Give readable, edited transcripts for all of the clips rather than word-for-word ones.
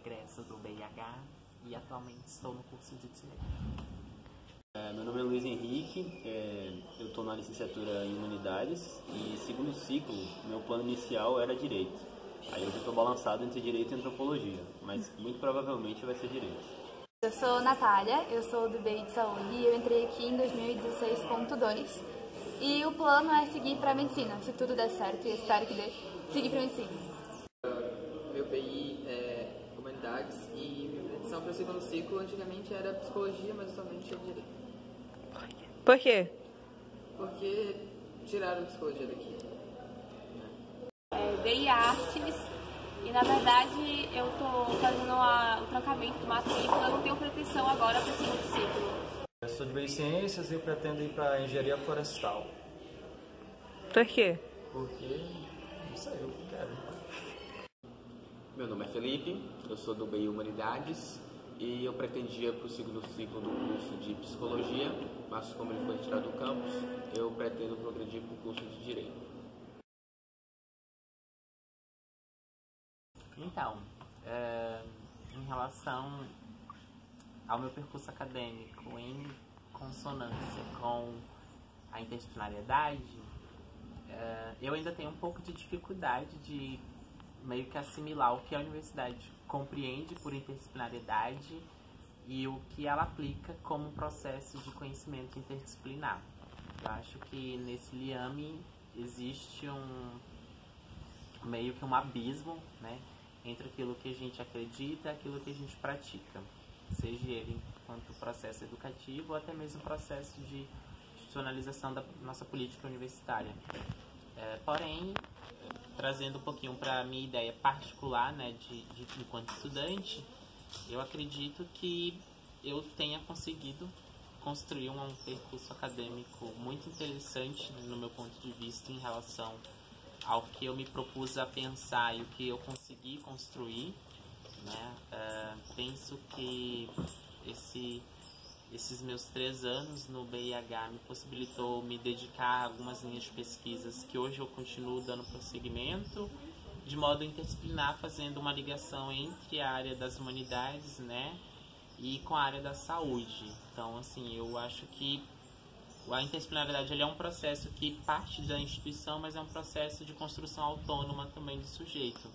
egressa do BIH e atualmente estou no curso de Direito. Meu nome é Luiz Henrique, eu estou na licenciatura em Humanidades e segundo ciclo, meu plano inicial era Direito. Aí hoje eu estou balançado entre Direito e Antropologia, mas muito provavelmente vai ser Direito. Eu sou Natália, eu sou do BI de Saúde e eu entrei aqui em 2016.2 e o plano é seguir para Medicina, se tudo der certo e espero que dê, seguir para Medicina. Meu BI é Humanidades e minha predição para o segundo ciclo antigamente era Psicologia, mas atualmente é Direito. Por quê? Porque tiraram Psicologia daqui. BI Artes e na verdade eu estou fazendo o trancamento de matrícula, eu não tenho pretensão agora para o segundo ciclo. Eu sou de BI Ciências e pretendo ir para Engenharia Florestal. Por quê? Porque, não sei, eu quero. Meu nome é Felipe, eu sou do BI Humanidades e eu pretendia para o segundo ciclo do curso de Psicologia, mas como ele foi tirado do campus, eu pretendo progredir para o curso de Direito. Então, em relação ao meu percurso acadêmico em consonância com a interdisciplinariedade, eu ainda tenho um pouco de dificuldade de meio que assimilar o que a universidade compreende por interdisciplinariedade e o que ela aplica como processo de conhecimento interdisciplinar. Eu acho que nesse liame existe meio que um abismo, né, entre aquilo que a gente acredita e aquilo que a gente pratica, seja ele enquanto processo educativo ou até mesmo processo de institucionalização da nossa política universitária. Porém, trazendo um pouquinho para a minha ideia particular, né, enquanto estudante, eu acredito que eu tenha conseguido construir um percurso acadêmico muito interessante no meu ponto de vista em relação ao que eu me propus a pensar e o que eu consegui construir, né? Penso que esses meus 3 anos no BIH me possibilitou me dedicar a algumas linhas de pesquisas que hoje eu continuo dando prosseguimento, de modo interdisciplinar, fazendo uma ligação entre a área das humanidades, né, e com a área da saúde. Então, assim, eu acho que a interdisciplinaridade é um processo que parte da instituição, mas é um processo de construção autônoma também do sujeito.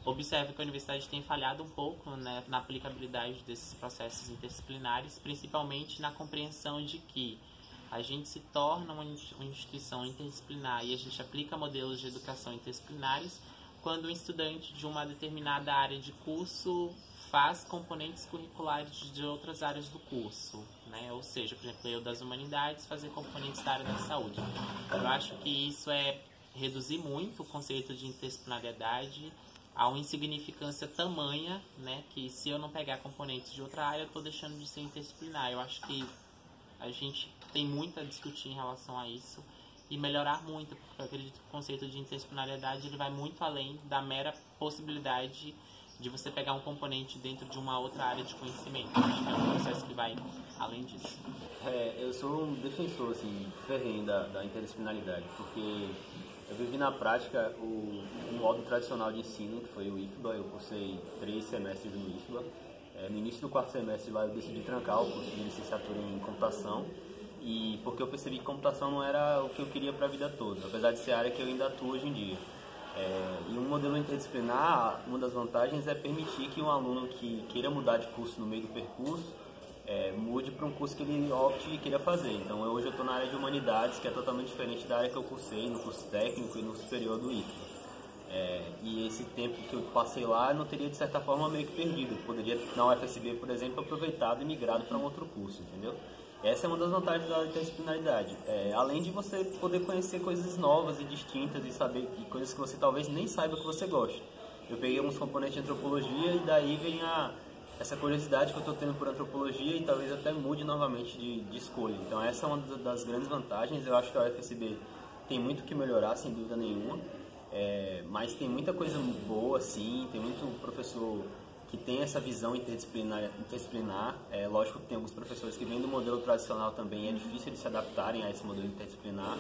Observe que a universidade tem falhado um pouco, né, na aplicabilidade desses processos interdisciplinares, principalmente na compreensão de que a gente se torna uma instituição interdisciplinar e a gente aplica modelos de educação interdisciplinares quando um estudante de uma determinada área de curso faz componentes curriculares de outras áreas do curso, né? Ou seja, por exemplo, eu das humanidades fazer componentes da área da saúde. Eu acho que isso é reduzir muito o conceito de interdisciplinariedade a uma insignificância tamanha, né, que se eu não pegar componentes de outra área, eu estou deixando de ser interdisciplinar. Eu acho que a gente tem muito a discutir em relação a isso e melhorar muito, porque eu acredito que o conceito de interdisciplinariedade ele vai muito além da mera possibilidade de você pegar um componente dentro de uma outra área de conhecimento. Acho que é um processo que vai além disso. Eu sou um defensor assim, ferrenho da interdisciplinaridade, porque eu vivi na prática o modo tradicional de ensino, que foi o IFBA. Eu cursei 3 semestres no IFBA. No início do 4º semestre lá eu decidi trancar o curso de licenciatura em computação, e porque eu percebi que computação não era o que eu queria para a vida toda, apesar de ser a área que eu ainda atuo hoje em dia. E um modelo interdisciplinar, uma das vantagens é permitir que um aluno que queira mudar de curso no meio do percurso mude para um curso que ele opte e queira fazer. Então hoje eu estou na área de humanidades, que é totalmente diferente da área que eu cursei no curso técnico e no superior do IFBA. E esse tempo que eu passei lá eu não teria de certa forma meio que perdido. Eu poderia na UFSB, por exemplo, aproveitado e migrado para um outro curso, entendeu? Essa é uma das vantagens da interdisciplinaridade. Além de você poder conhecer coisas novas e distintas e saber coisas que você talvez nem saiba que você gosta. Eu peguei alguns componentes de antropologia e daí vem essa curiosidade que eu estou tendo por antropologia e talvez até mude novamente de escolha. Então essa é uma das grandes vantagens. Eu acho que a UFSB tem muito que melhorar, sem dúvida nenhuma, mas tem muita coisa boa, sim, tem muito professor que tem essa visão interdisciplinar. Lógico que tem alguns professores que vêm do modelo tradicional também, é difícil eles se adaptarem a esse modelo interdisciplinar,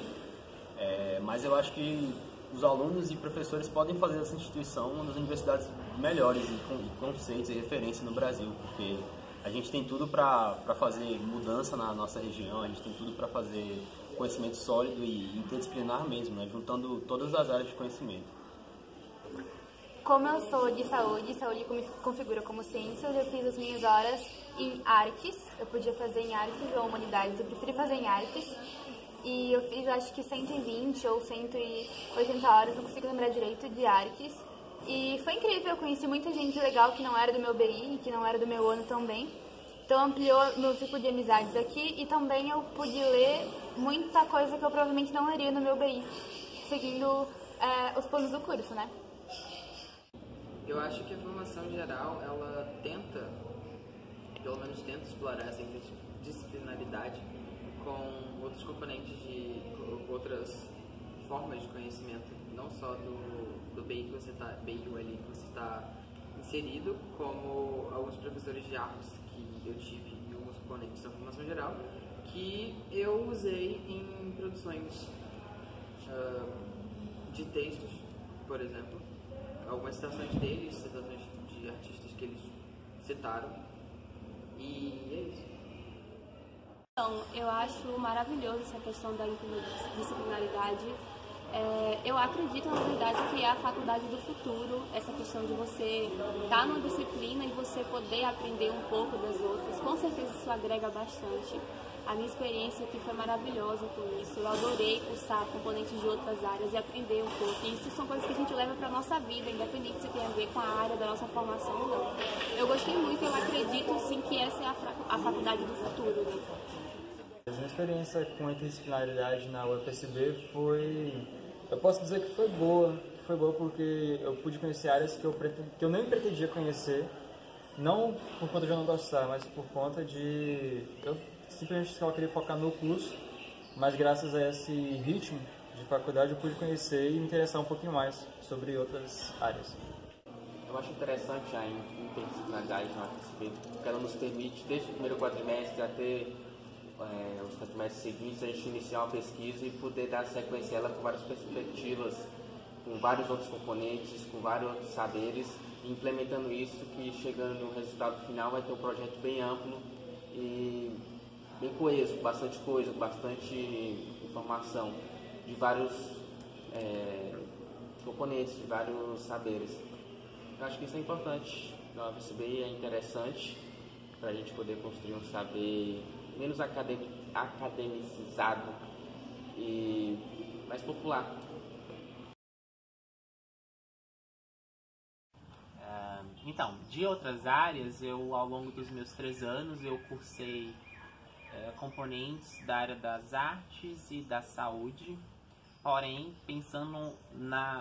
mas eu acho que os alunos e professores podem fazer dessa instituição uma das universidades melhores e conceitos e referências no Brasil, porque a gente tem tudo para fazer mudança na nossa região, a gente tem tudo para fazer conhecimento sólido e interdisciplinar mesmo, né? Juntando todas as áreas de conhecimento. Como eu sou de saúde me configura como ciências, eu fiz as minhas horas em artes. Eu podia fazer em artes ou humanidades, eu preferi fazer em artes. E eu fiz acho que 120 ou 180 horas, não consigo lembrar direito, de artes. E foi incrível, eu conheci muita gente legal que não era do meu BI e que não era do meu ano também. Então ampliou meu ciclo de amizades aqui e também eu pude ler muita coisa que eu provavelmente não leria no meu BI, seguindo os planos do curso, né? Eu acho que a formação geral, ela tenta, pelo menos tenta explorar essa interdisciplinaridade com outros componentes de outras formas de conhecimento, não só do BI que você está, BI ou ali que você está inserido, como alguns professores de artes que eu tive e alguns componentes da formação geral que eu usei em produções de textos, por exemplo, algumas citações deles, citações de artistas que eles citaram, e é isso. Então, eu acho maravilhoso essa questão da interdisciplinaridade. Eu acredito, na verdade, que é a faculdade do futuro, essa questão de você estar numa disciplina e você poder aprender um pouco das outras. Com certeza isso agrega bastante. A minha experiência aqui foi maravilhosa com isso. Eu adorei cursar componentes de outras áreas e aprender um pouco. E isso são coisas que a gente leva para a nossa vida, independente se tem a ver com a área da nossa formação ou não. Eu gostei muito, eu acredito sim que essa é a faculdade do futuro, né? A minha experiência com a interdisciplinaridade na UFSB eu posso dizer que foi boa porque eu pude conhecer áreas que eu nem pretendia conhecer, não por conta de eu não gostar, mas por conta de eu simplesmente só queria focar no curso, mas graças a esse ritmo de faculdade eu pude conhecer e me interessar um pouquinho mais sobre outras áreas. Eu acho interessante a interdisciplinaridade na UFSB, porque ela nos permite, desde o primeiro quadrimestre até os quadrimestres seguintes, a gente iniciar uma pesquisa e poder dar sequência a ela com várias perspectivas, com vários outros componentes, com vários outros saberes, e implementando isso, que chegando no resultado final vai ter um projeto bem amplo e bem coeso, bastante coisa, bastante informação, de vários componentes, de vários saberes. Eu acho que isso é importante na UFSB, é interessante para a gente poder construir um saber menos academicizado e mais popular. Então, de outras áreas, ao longo dos meus 3 anos, eu cursei componentes da área das artes e da saúde. Porém, pensando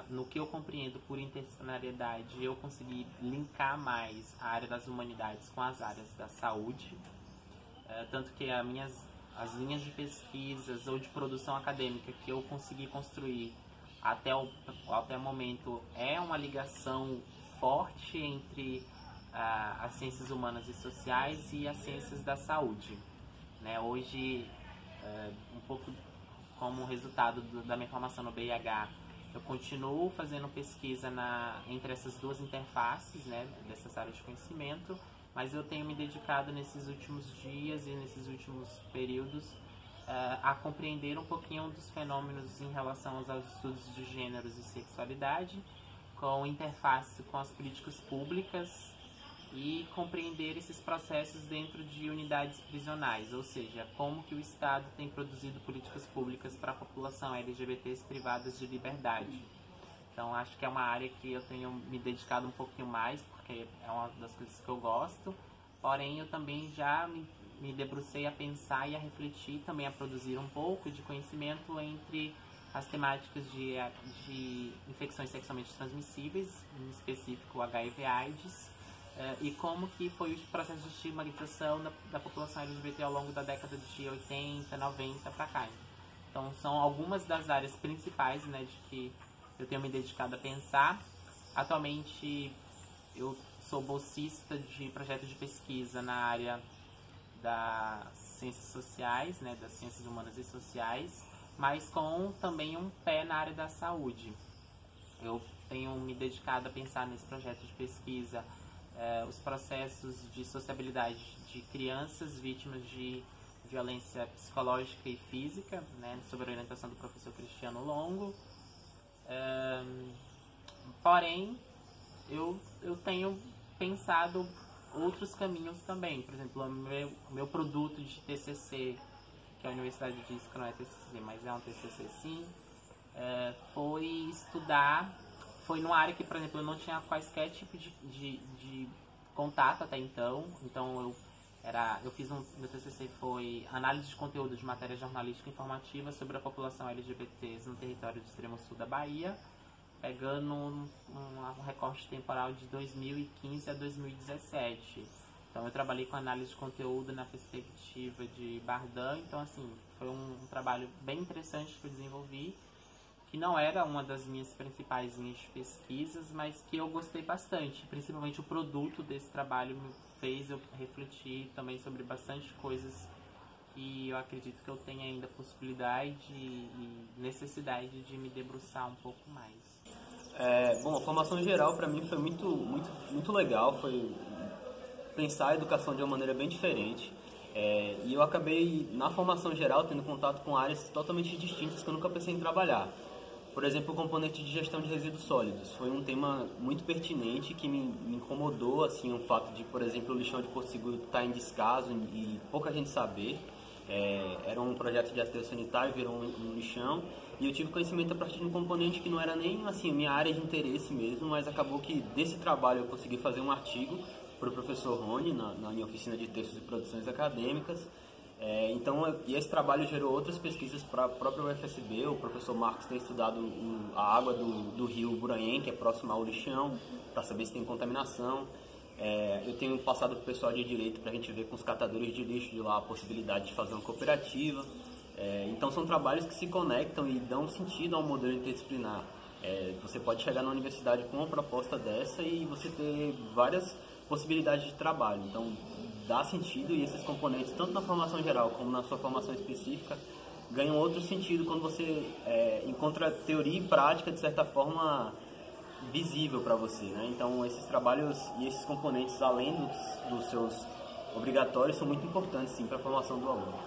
no que eu compreendo por interdisciplinariedade, eu consegui linkar mais a área das humanidades com as áreas da saúde. Tanto que as linhas de pesquisas ou de produção acadêmica que eu consegui construir até o momento é uma ligação forte entre as ciências humanas e sociais e as ciências da saúde. Né? Hoje, um pouco como resultado da minha formação no BIH, eu continuo fazendo pesquisa entre essas duas interfaces, né, dessas áreas de conhecimento, mas eu tenho me dedicado nesses últimos dias e nesses últimos períodos a compreender um pouquinho dos fenômenos em relação aos estudos de gêneros e sexualidade, com interface com as políticas públicas e compreender esses processos dentro de unidades prisionais, ou seja, como que o Estado tem produzido políticas públicas para a população LGBTs privadas de liberdade. Então, acho que é uma área que eu tenho me dedicado um pouquinho mais, porque é uma das coisas que eu gosto, porém eu também já me debrucei a pensar e a refletir, também a produzir um pouco de conhecimento entre as temáticas de infecções sexualmente transmissíveis, em específico HIV/AIDS, e como que foi o processo de estigmatização da população LGBT ao longo da década de 80, 90 para cá. Então, são algumas das áreas principais, né, de que eu tenho me dedicado a pensar. Atualmente, eu sou bolsista de projeto de pesquisa na área das ciências sociais, né, das ciências humanas e sociais, mas com também um pé na área da saúde. eu tenho me dedicado a pensar nesse projeto de pesquisa os processos de sociabilidade de crianças vítimas de violência psicológica e física, né, sob a orientação do professor Cristiano Longo. Porém, eu tenho pensado outros caminhos também. Por exemplo, o meu produto de TCC, que a universidade diz que não é TCC, mas é um TCC sim, foi estudar, foi numa área que, por exemplo, eu não tinha quaisquer tipo de contato até então. Então meu TCC foi análise de conteúdo de matéria jornalística informativa sobre a população LGBTs no território do extremo sul da Bahia, pegando um recorte temporal de 2015 a 2017. Então eu trabalhei com análise de conteúdo na perspectiva de Bardan. Então assim, foi um trabalho bem interessante que eu desenvolvi, que não era uma das minhas principais linhas de pesquisas, mas que eu gostei bastante. Principalmente o produto desse trabalho me fez eu refletir também sobre bastante coisas que eu acredito que eu tenho ainda possibilidade e necessidade de me debruçar um pouco mais. Bom, a formação geral para mim foi muito legal, foi pensar a educação de uma maneira bem diferente. E eu acabei, na formação geral, tendo contato com áreas totalmente distintas que eu nunca pensei em trabalhar. Por exemplo, o componente de gestão de resíduos sólidos foi um tema muito pertinente que me incomodou, assim, o fato de, por exemplo, o lixão de Porto Seguro estar em descaso e pouca gente saber. Era um projeto de aterro sanitário, virou um lixão, e eu tive conhecimento a partir de um componente que não era nem assim minha área de interesse mesmo, mas acabou que desse trabalho eu consegui fazer um artigo para o professor Rony na minha oficina de textos e produções acadêmicas. E esse trabalho gerou outras pesquisas para a própria UFSB. O professor Marcos tem estudado a água do rio Buranhém, que é próximo ao lixão, para saber se tem contaminação. Eu tenho passado para o pessoal de direito para a gente ver com os catadores de lixo de lá a possibilidade de fazer uma cooperativa. Então são trabalhos que se conectam e dão sentido ao modelo interdisciplinar. Você pode chegar na universidade com uma proposta dessa e você ter várias possibilidades de trabalho. Então dá sentido, e esses componentes, tanto na formação geral como na sua formação específica, ganham outro sentido quando você encontra teoria e prática de certa forma visível para você, né? Então esses trabalhos e esses componentes, além dos seus obrigatórios, são muito importantes sim para a formação do aluno.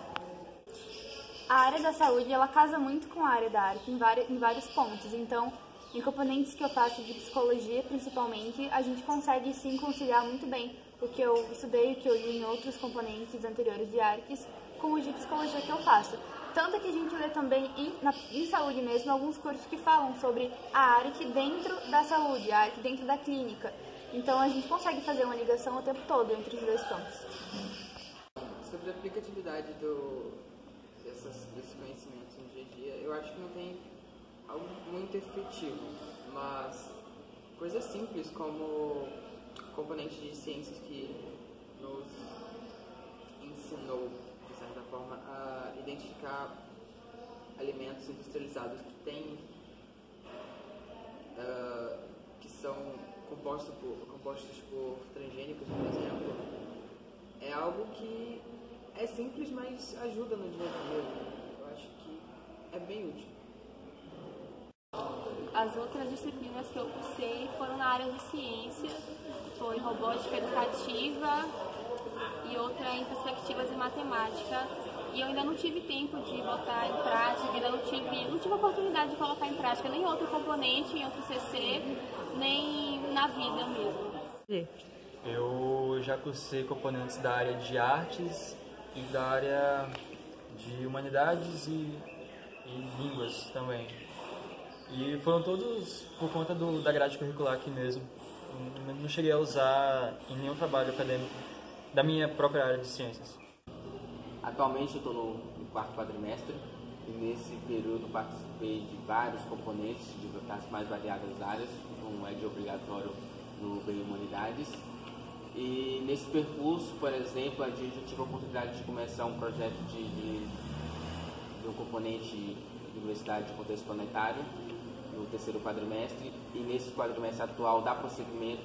A área da saúde, ela casa muito com a área da arte em vários pontos. Então, em componentes que eu faço de psicologia, principalmente, a gente consegue sim conciliar muito bem o que eu estudei, o que eu li em outros componentes anteriores de artes, com o de psicologia que eu faço. Tanto que a gente lê também em saúde mesmo alguns cursos que falam sobre a arte dentro da saúde, a arte dentro da clínica. Então a gente consegue fazer uma ligação o tempo todo entre os dois campos. Sobre a aplicatividade desses conhecimentos no dia a dia, eu acho que não tem algo muito efetivo, mas coisas simples como componente de ciências que nos ensinou, de certa forma, a identificar alimentos industrializados que são compostos por transgênicos, por exemplo, é algo que é simples, mas ajuda no dia a dia. Eu acho que é bem útil. As outras disciplinas que eu cursei foram na área de ciência, foi robótica educativa e outra em perspectivas e matemática. E eu ainda não tive tempo de botar em prática, ainda não tive oportunidade de colocar em prática nem outro componente em outro CC, nem na vida mesmo. Eu já cursei componentes da área de artes e da área de humanidades e línguas também. E foram todos por conta da grade curricular aqui mesmo. Não cheguei a usar em nenhum trabalho acadêmico da minha própria área de ciências. Atualmente eu estou no quarto quadrimestre e nesse período participei de vários componentes das mais variadas áreas, como é de obrigatório no BI Humanidades. E nesse percurso, por exemplo, eu tive a oportunidade de começar um projeto de um componente de universidade de contexto planetário no terceiro quadrimestre, e nesse quadrimestre atual dá prosseguimento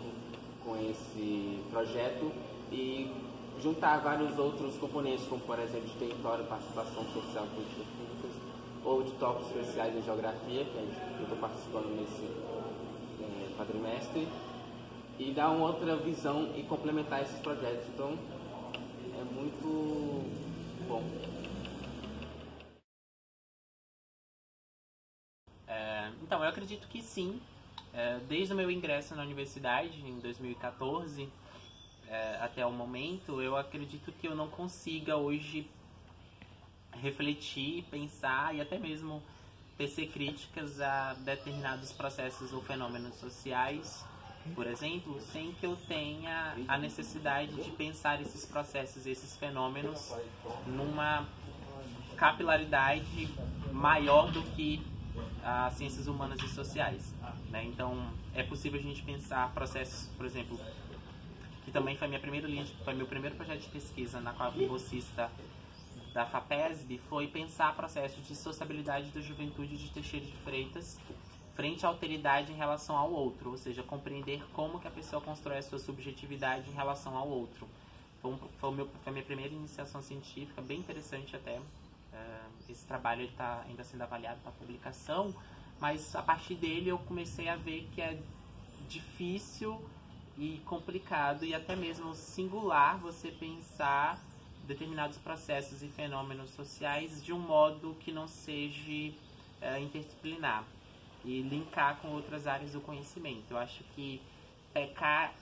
com esse projeto e juntar vários outros componentes, como por exemplo de território, participação social, políticas públicas, ou de tópicos especiais em geografia, que eu estou participando nesse quadrimestre, e dar uma outra visão e complementar esses projetos. Então, é muito bom. Então, eu acredito que sim. Desde o meu ingresso na universidade, em 2014, até o momento, eu acredito que eu não consiga hoje refletir, pensar e até mesmo tecer críticas a determinados processos ou fenômenos sociais, por exemplo, sem que eu tenha a necessidade de pensar esses processos, esses fenômenos numa capilaridade maior do que as ciências humanas e sociais, né? Então, é possível a gente pensar processos, por exemplo, que também foi meu primeiro projeto de pesquisa na qual eu fui bolsista da FAPESB, foi pensar processos de sociabilidade da juventude de Teixeira de Freitas frente à alteridade em relação ao outro, ou seja, compreender como que a pessoa constrói a sua subjetividade em relação ao outro. Foi a minha primeira iniciação científica, bem interessante até. Esse trabalho está ainda sendo avaliado para publicação, mas a partir dele eu comecei a ver que é difícil e complicado e até mesmo singular você pensar determinados processos e fenômenos sociais de um modo que não seja interdisciplinar e linkar com outras áreas do conhecimento. Eu acho que pecar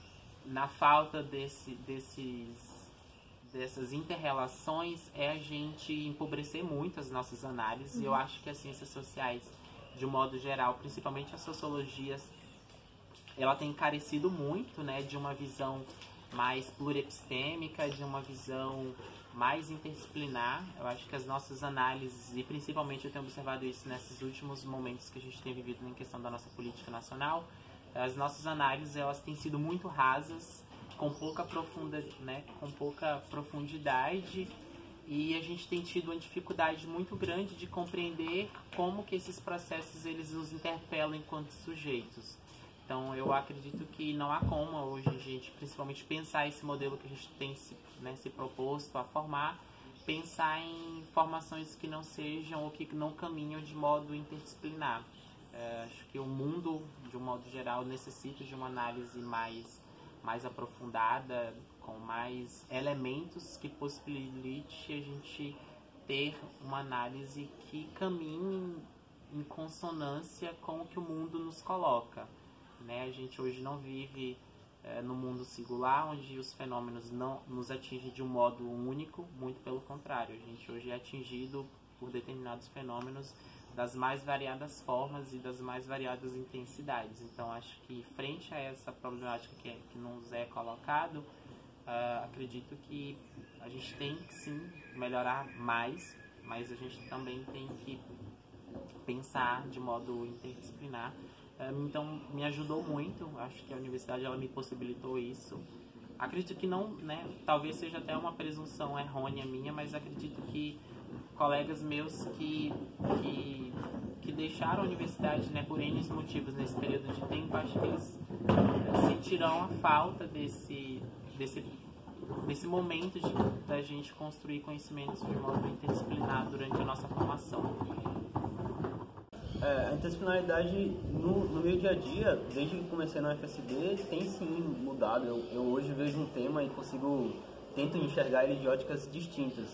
na falta dessas inter-relações é a gente empobrecer muito as nossas análises. E eu acho que as ciências sociais, de um modo geral, principalmente a sociologia, ela tem carecido muito, né, de uma visão mais pluriepistêmica, de uma visão mais interdisciplinar. Eu acho que as nossas análises, e principalmente eu tenho observado isso nesses últimos momentos que a gente tem vivido em questão da nossa política nacional, as nossas análises elas têm sido muito rasas, com pouca profundidade, e a gente tem tido uma dificuldade muito grande de compreender como que esses processos eles nos interpelam enquanto sujeitos. Então, eu acredito que não há como hoje a gente, principalmente, pensar esse modelo que a gente tem se proposto a formar, pensar em formações que não sejam ou que não caminham de modo interdisciplinar. Acho que o mundo, de um modo geral, necessita de uma análise mais aprofundada, com mais elementos que possibilite a gente ter uma análise que caminhe em consonância com o que o mundo nos coloca. Né? A gente hoje não vive no mundo singular, onde os fenômenos não nos atingem de um modo único, muito pelo contrário. A gente hoje é atingido por determinados fenômenos das mais variadas formas e das mais variadas intensidades. Então, acho que frente a essa problemática que nos é colocado, acredito que a gente tem que sim melhorar mais, mas a gente também tem que pensar de modo interdisciplinar. Então, me ajudou muito, acho que a universidade ela me possibilitou isso. Acredito que não, né, talvez seja até uma presunção errônea minha, mas acredito que colegas meus que deixaram a universidade, né, por N motivos nesse período de tempo, acho que eles sentirão a falta desse momento da gente construir conhecimentos de modo interdisciplinar durante a nossa formação. A interdisciplinaridade no meu dia a dia, desde que comecei na UFSB, tem sim mudado. Eu hoje vejo um tema e tento enxergar ele de óticas distintas.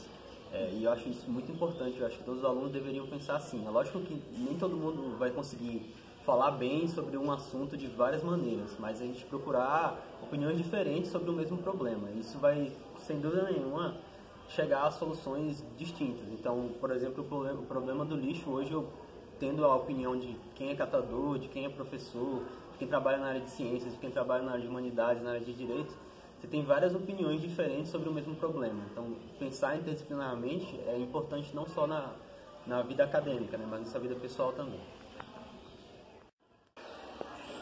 E eu acho isso muito importante. Eu acho que todos os alunos deveriam pensar assim. É lógico que nem todo mundo vai conseguir falar bem sobre um assunto de várias maneiras, mas a gente procurar opiniões diferentes sobre o mesmo problema. Isso vai, sem dúvida nenhuma, chegar a soluções distintas. Então, por exemplo, o problema do lixo hoje eu tendo a opinião de quem é catador, de quem é professor, de quem trabalha na área de ciências, de quem trabalha na área de humanidades, na área de direito, você tem várias opiniões diferentes sobre o mesmo problema. Então, pensar interdisciplinarmente é importante não só na vida acadêmica, né, mas na sua vida pessoal também.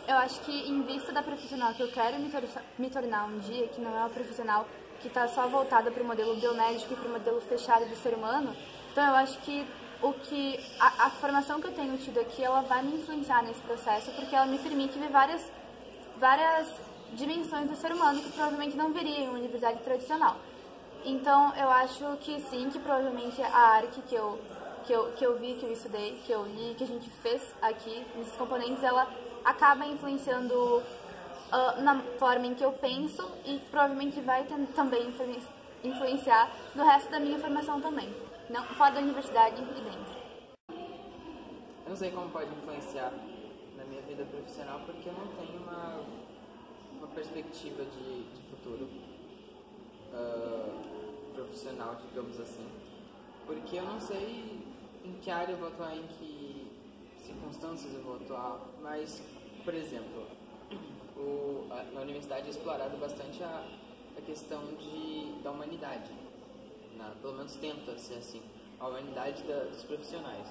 Eu acho que em vista da profissional que eu quero me tornar um dia, que não é uma profissional que está só voltada para o modelo biomédico e para o modelo fechado do ser humano, então eu acho que a formação que eu tenho tido aqui, ela vai me influenciar nesse processo, porque ela me permite ver várias dimensões do ser humano que provavelmente não veria em uma universidade tradicional. Então, eu acho que sim, que provavelmente a ARC que eu que eu vi, que eu estudei, que eu li, que a gente fez aqui, nesses componentes, ela acaba influenciando na forma em que eu penso e provavelmente vai também influenciar no resto da minha formação também, não, fora da universidade e dentro. Eu não sei como pode influenciar na minha vida profissional porque eu não tenho uma perspectiva de futuro profissional, digamos assim. Porque eu não sei em que área eu vou atuar, em que circunstâncias eu vou atuar, mas, por exemplo, na universidade é explorado bastante a questão da humanidade, pelo menos tenta ser assim, a humanidade dos profissionais.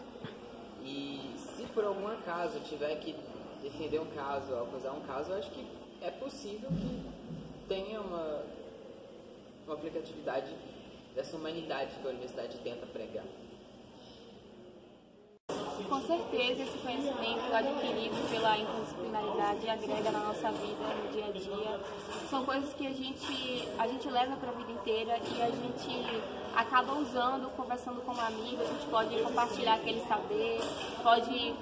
E se por algum acaso eu tiver que defender um caso, acusar um caso, eu acho que é possível que tenha uma aplicatividade dessa humanidade que a universidade tenta pregar. Com certeza, esse conhecimento adquirido pela interdisciplinaridade agrega na nossa vida, no dia a dia. São coisas que a gente leva para a vida inteira e a gente acaba usando, conversando com um amigo, a gente pode compartilhar aquele saber, pode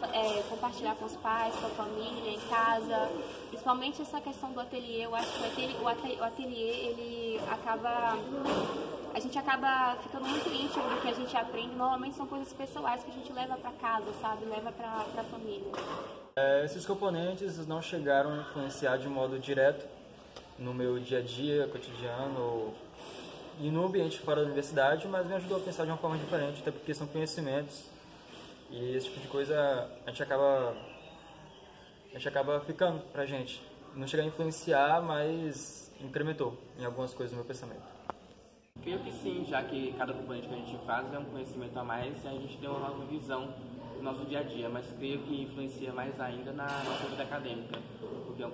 compartilhar com os pais, com a família, em casa. Principalmente essa questão do ateliê, eu acho que o ateliê, ele acaba... A gente acaba ficando muito íntimo do que a gente aprende. Normalmente são coisas pessoais que a gente leva para casa, sabe? Leva para a família. Esses componentes não chegaram a influenciar de modo direto no meu dia a dia, cotidiano e no ambiente fora da universidade, mas me ajudou a pensar de uma forma diferente, até porque são conhecimentos e esse tipo de coisa a gente acaba ficando pra gente. Não chega a influenciar, mas incrementou em algumas coisas no meu pensamento. Creio que sim, já que cada componente que a gente faz é um conhecimento a mais e a gente tem uma nova visão do nosso dia a dia, mas creio que influencia mais ainda na nossa vida acadêmica, porque é um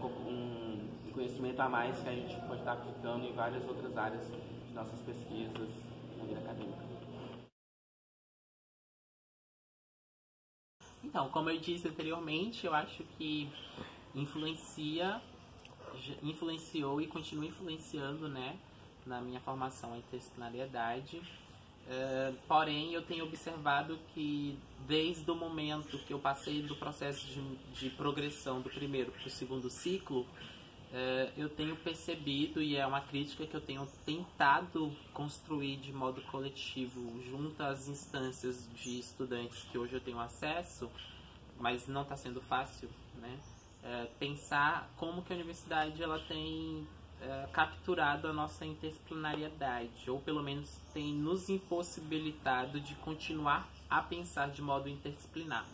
conhecimento a mais que a gente pode estar aplicando em várias outras áreas de nossas pesquisas na vida acadêmica. Então, como eu disse anteriormente, eu acho que influenciou e continua influenciando, né, na minha formação a interdisciplinariedade. Porém, eu tenho observado que desde o momento que eu passei do processo de progressão do primeiro para o segundo ciclo, eu tenho percebido, e é uma crítica que eu tenho tentado construir de modo coletivo junto às instâncias de estudantes que hoje eu tenho acesso, mas não está sendo fácil, né? Pensar como que a universidade ela tem capturado a nossa interdisciplinariedade, ou pelo menos tem nos impossibilitado de continuar a pensar de modo interdisciplinar.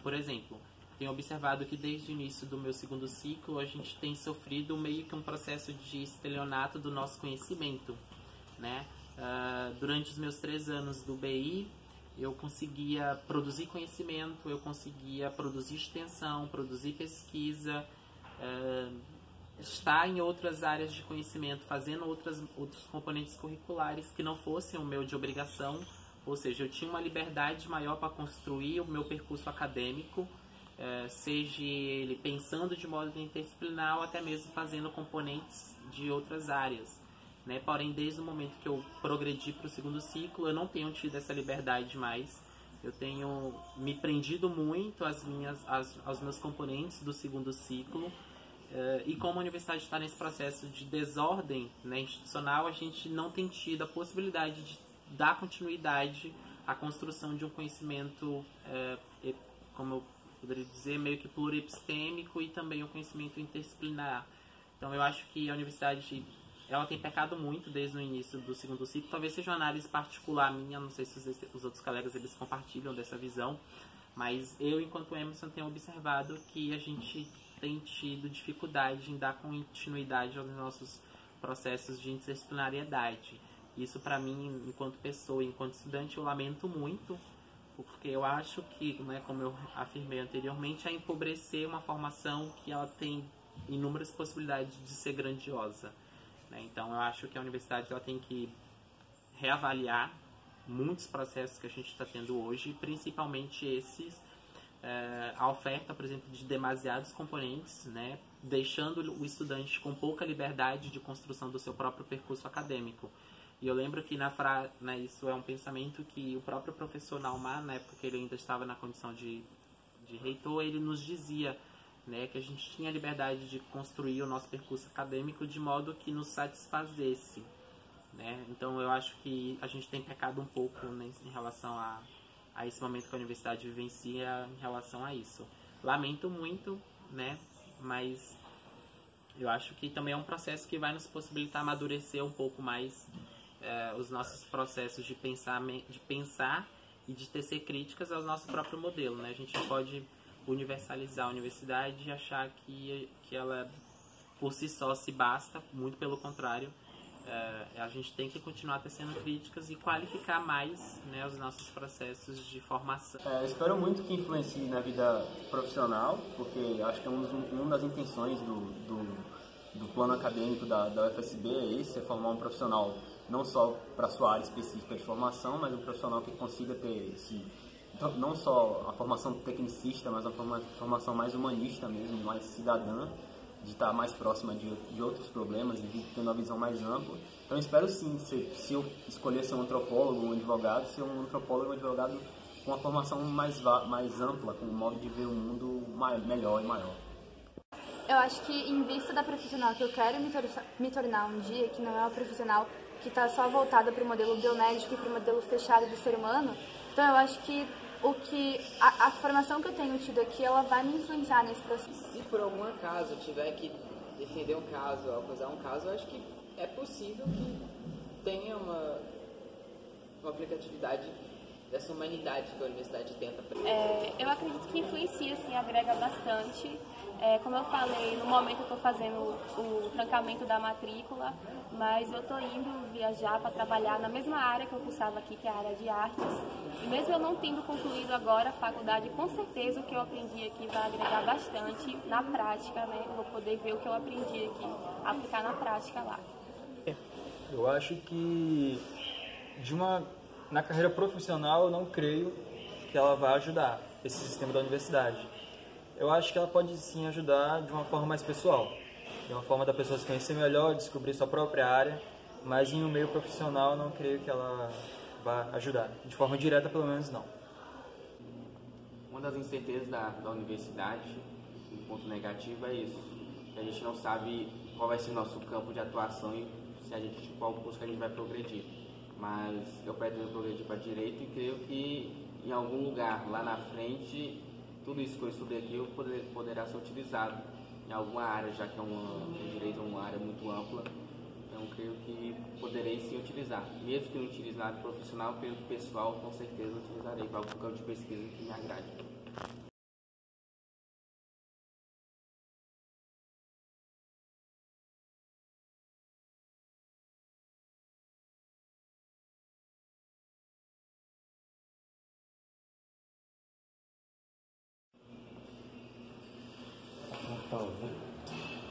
Por exemplo, tenho observado que desde o início do meu segundo ciclo a gente tem sofrido meio que um processo de estelionato do nosso conhecimento, né? Durante os meus 3 anos do BI, eu conseguia produzir conhecimento, eu conseguia produzir extensão, produzir pesquisa, estar em outras áreas de conhecimento, fazendo outros componentes curriculares que não fossem o meu de obrigação, ou seja, eu tinha uma liberdade maior para construir o meu percurso acadêmico, seja ele pensando de modo interdisciplinar ou até mesmo fazendo componentes de outras áreas, né? Porém, desde o momento que eu progredi para o segundo ciclo, eu não tenho tido essa liberdade mais. Eu tenho me prendido muito aos meus componentes do segundo ciclo. E como a universidade está nesse processo de desordem, né, institucional, a gente não tem tido a possibilidade de dar continuidade à construção de um conhecimento, como eu poderia dizer, meio que pluriepistêmico e também um conhecimento interdisciplinar. Então eu acho que a universidade ela tem pecado muito desde o início do segundo ciclo. Talvez seja uma análise particular minha, não sei se os outros colegas eles compartilham dessa visão, mas eu, enquanto Emerson, tenho observado que a gente tem tido dificuldade em dar continuidade aos nossos processos de interdisciplinariedade. Isso, para mim, enquanto pessoa, enquanto estudante, eu lamento muito, porque eu acho que, né, como eu afirmei anteriormente, é empobrecer uma formação que ela tem inúmeras possibilidades de ser grandiosa, né? Então, eu acho que a universidade ela tem que reavaliar muitos processos que a gente está tendo hoje, principalmente esses, a oferta, por exemplo, de demasiados componentes, né, deixando o estudante com pouca liberdade de construção do seu próprio percurso acadêmico. E eu lembro que né, isso é um pensamento que o próprio professor Naumar, na época que ele ainda estava na condição de reitor, ele nos dizia, né, que a gente tinha a liberdade de construir o nosso percurso acadêmico de modo que nos satisfazesse. Né? Então eu acho que a gente tem pecado um pouco, né, em relação a esse momento que a universidade vivencia em relação a isso. Lamento muito, né, mas eu acho que também é um processo que vai nos possibilitar amadurecer um pouco mais os nossos processos de pensar e de tecer críticas ao nosso próprio modelo. Né? A gente não pode universalizar a universidade e achar que ela por si só se basta, muito pelo contrário. A gente tem que continuar tecendo críticas e qualificar mais, né, os nossos processos de formação. Eu espero muito que influencie na vida profissional, porque acho que uma das intenções do plano acadêmico da UFSB é esse, é formar um profissional não só para a sua área específica de formação, mas um profissional que consiga ter não só a formação tecnicista, mas uma formação mais humanista mesmo, mais cidadã, de estar mais próxima de outros problemas e de ter uma visão mais ampla. Então espero sim, se eu escolher ser um antropólogo ou um advogado, ser um antropólogo ou um advogado com uma formação mais ampla, com um modo de ver o mundo melhor e maior. Eu acho que em vista da profissional que eu quero me tornar um dia, que não é uma profissional que está só voltada para o modelo biomédico e para o modelo fechado do ser humano, então eu acho que a formação que eu tenho tido aqui, ela vai me influenciar nesse processo. Se por algum acaso eu tiver que defender um caso, acusar um caso, eu acho que é possível que tenha uma aplicatividade dessa humanidade que a universidade tenta. Eu acredito que influencia, assim, agrega bastante. Como eu falei, no momento eu estou fazendo o trancamento da matrícula, mas eu estou indo viajar para trabalhar na mesma área que eu cursava aqui, que é a área de artes. E mesmo eu não tendo concluído agora a faculdade, com certeza o que eu aprendi aqui vai agregar bastante na prática, né? Eu vou poder ver o que eu aprendi aqui, aplicar na prática lá. Eu acho que na carreira profissional eu não creio que ela vai ajudar esse sistema da universidade. Eu acho que ela pode sim ajudar de uma forma mais pessoal, de uma forma da pessoa se conhecer melhor, descobrir sua própria área, mas em um meio profissional eu não creio que ela vai ajudar, de forma direta pelo menos não. Uma das incertezas da universidade, um ponto negativo é isso, que a gente não sabe qual vai ser o nosso campo de atuação e qual curso que a gente vai progredir. Mas eu pretendo progredir para Direito e creio que em algum lugar lá na frente tudo isso que eu estudei aqui poderá ser utilizado em alguma área, já que o Direito é uma área muito ampla. Então creio que poderei sim utilizar. Mesmo que não utilize na área profissional, pelo pessoal, com certeza utilizarei para algum campo de pesquisa que me agrade.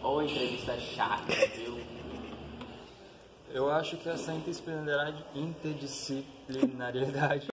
Ou entrevista chata, viu? Eu acho que essa interdisciplinaridade